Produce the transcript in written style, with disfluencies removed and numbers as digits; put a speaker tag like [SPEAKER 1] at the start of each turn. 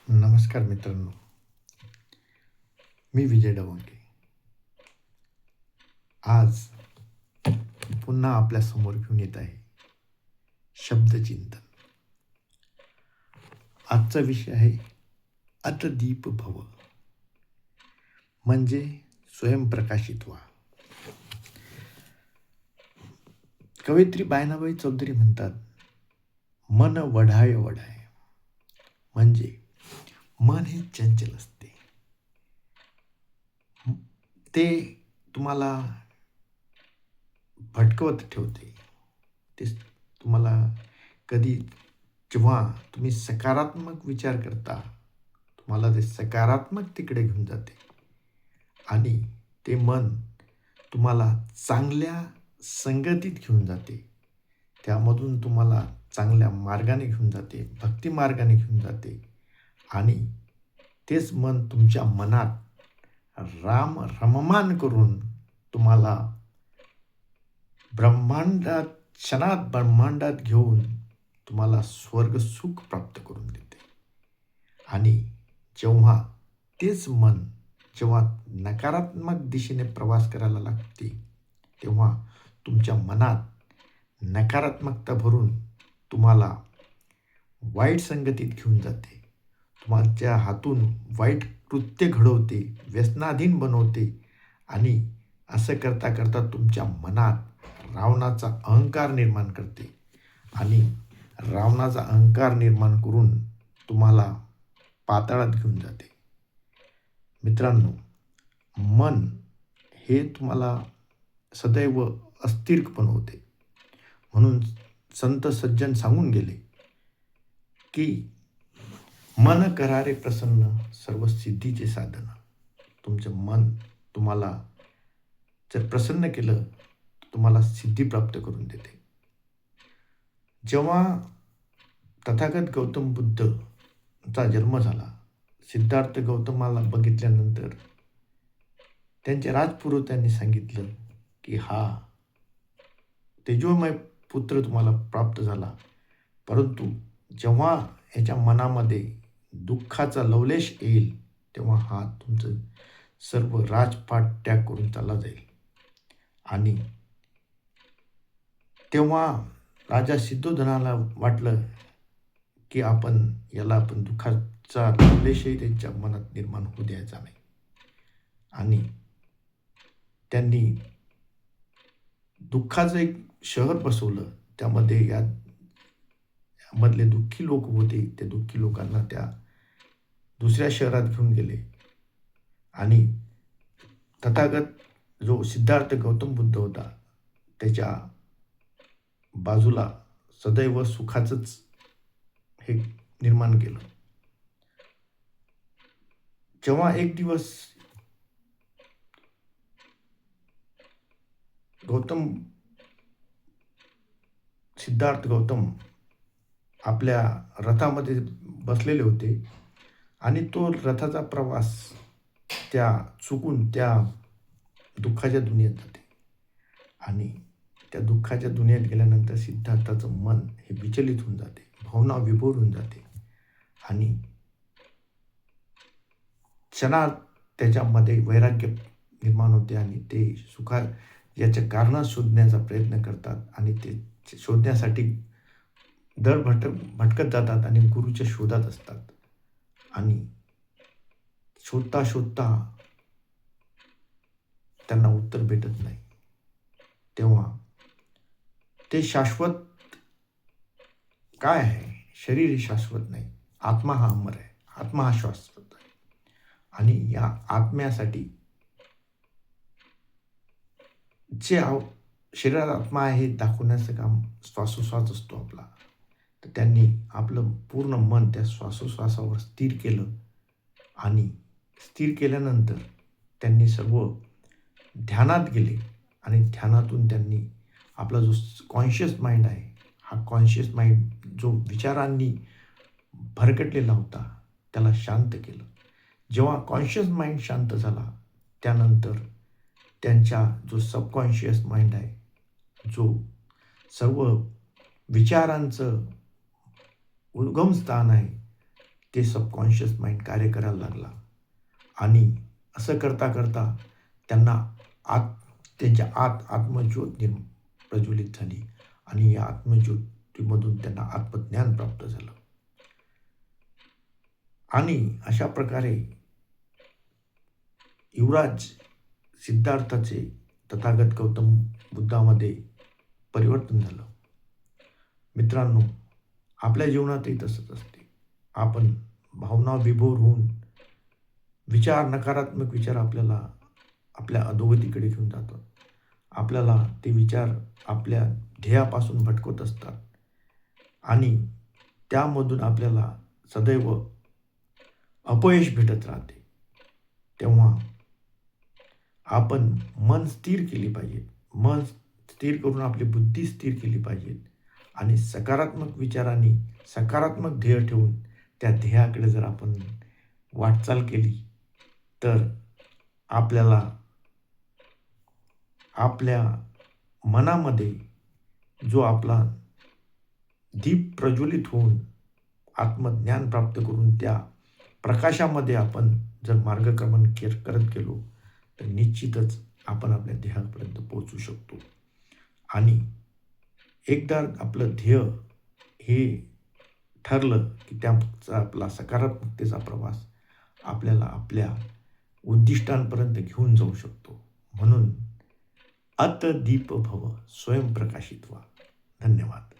[SPEAKER 1] नमस्कार मित्रांनो, मी विजय डवंके. आज पुन्हा आपल्या समोर घेऊन येत आहे शब्दचिंतन. आजचा विषय आहे अतदीप भव, म्हणजे स्वयंप्रकाशित व्हा. कवयित्री बायनाबाई चौधरी म्हणतात, मन वढाय वढाय, म्हणजे मन हे चंचल असते. ते तुम्हाला भटकवत ठेवते. ते तुम्हाला कधी जेव्हा तुम्ही सकारात्मक विचार करता, तुम्हाला ते सकारात्मक तिकडे घेऊन जाते आणि ते मन तुम्हाला चांगल्या संगतीत घेऊन जाते. त्यामधून तुम्हाला चांगल्या मार्गाने घेऊन जाते, भक्ती मार्गाने घेऊन जाते आणि तेच मन तुमच्या मनात राम रममान करून तुम्हाला ब्रह्मांडात क्षणात ब्रह्मांडात घेऊन तुम्हाला स्वर्ग सुख प्राप्त करून देते. आणि जेव्हा तेच मन जेव्हा नकारात्मक दिशेने प्रवास करायला लागते, तेव्हा तुमच्या मनात नकारात्मकता भरून तुम्हाला वाईट संगतीत घेऊन जाते. तुमच्या हातून वाईट कृत्य घडवते, व्यसनाधीन बनवते आणि असं करता करता तुमच्या मनात रावणाचा अहंकार निर्माण करते आणि रावणाचा अहंकार निर्माण करून तुम्हाला पाताळात घेऊन जाते. मित्रांनो, मन हे तुम्हाला सदैव अस्थिर बनवते. म्हणून संत सज्जन सांगून गेले की मन करारे प्रसन्न सर्व सिद्धीचे साधन. तुमचं मन तुम्हाला जर प्रसन्न केलं तर तुम्हाला सिद्धी प्राप्त करून देते. जेव्हा तथागत गौतम बुद्धचा जन्म झाला, सिद्धार्थ गौतमाला बघितल्यानंतर त्यांच्या राजपुरोहितांनी सांगितलं की हा तेजोमय पुत्र तुम्हाला प्राप्त झाला, परंतु जेव्हा याच्या मनामध्ये दुःखाचा लवलेश येईल तेव्हा हा तुमचं सर्व राजपाट त्याग करून चालला जाईल. आणि तेव्हा राजा सिद्धोधनाला वाटलं की आपण दुःखाचा लवलेशही त्यांच्या मनात निर्माण होऊ द्यायचा नाही. आणि त्यांनी दुःखाचं एक शहर बसवलं. त्यामध्ये यामधले दुःखी लोक होते, त्या दुःखी लोकांना त्या दुसऱ्या शहरात घेऊन गेले आणि तथागत जो सिद्धार्थ गौतम बुद्ध होता त्याच्या बाजूला सदैव सुखाचंच हे निर्माण केलं. जेव्हा एक दिवस सिद्धार्थ गौतम आपल्या रथामध्ये बसलेले होते आणि तो रथाचा प्रवास चुकून त्या दुःखाच्या दुनियेत जाते आणि त्या दुःखाच्या दुनियेत गेल्यानंतर सिद्धार्थाचं मन हे विचलित होऊन जाते, भावना विभोर होऊन जाते आणि क्षणात त्याच्यामध्ये वैराग्य निर्माण होते आणि ते याचं कारण शोधण्याचा प्रयत्न करतात आणि ते शोधण्यासाठी भटकत जातात आणि गुरुच्या शोधात असतात. आणि शोधता शोधता त्यांना उत्तर भेटत नाही. तेव्हा ते शाश्वत काय आहे? शरीर हे शाश्वत नाही, आत्मा हा अमर आहे, आत्मा हा शाश्वत आहे. आणि या आत्म्यासाठी जे शरीरात आत्मा आहे हे दाखवण्याचं काम श्वासोश्वास असतो आपला. तर त्यांनी आपलं पूर्ण मन त्या श्वासोश्वासावर स्थिर केलं आणि स्थिर केल्यानंतर त्यांनी सर्व ध्यानात गेले आणि ध्यानातून त्यांनी आपला जो कॉन्शियस माइंड आहे, हा कॉन्शियस माइंड जो विचारांनी भरकटलेला होता त्याला शांत केलं. जेव्हा कॉन्शियस माइंड शांत झाला त्यानंतर त्यांच्या जो सबकॉन्शियस माइंड आहे, जो सर्व विचारांचं उद्गमस्थान आहे, ते सबकॉन्शियस माइंड कार्य करायला लागला आणि असं करता करता त्यांना त्यांच्या आत्मज्योत प्रज्वलित झाली आणि या आत्मज्योतीमधून त्यांना आत्मज्ञान प्राप्त झालं. आणि अशा प्रकारे युवराज सिद्धार्थाचे तथागत गौतम बुद्धामध्ये परिवर्तन झालं. मित्रांनो, आपल्या जीवनातही तसंच असते. आपण भावना विभोर होऊन नकारात्मक विचार आपल्या अधोगतीकडे घेऊन जातात. आपल्याला ते विचार आपल्या ध्येयापासून भटकवत असतात आणि त्यामधून आपल्याला सदैव अपयश भेटत राहते. तेव्हा आपण मन स्थिर केली पाहिजे. मन स्थिर करून आपली बुद्धी स्थिर केली पाहिजे आणि सकारात्मक विचारांनी सकारात्मक ध्येय ठेवून त्या ध्येयाकडे जर आपण वाटचाल केली तर आपल्याला आपल्या मनामध्ये जो आपला दीप प्रज्वलित होऊन आत्मज्ञान प्राप्त करून त्या प्रकाशामध्ये आपण जर मार्गक्रमण करत गेलो तर निश्चितच आपण आपल्या ध्येयापर्यंत पोहोचू शकतो. आणि एकदा आपलं ध्येय हे ठरलं की त्याचा आपला सकारात्मकतेचा प्रवास आपल्याला आपल्या उद्दिष्टांपर्यंत घेऊन जाऊ शकतो. म्हणून अत दीप भव स्वयंप्रकाशित व्हा. धन्यवाद.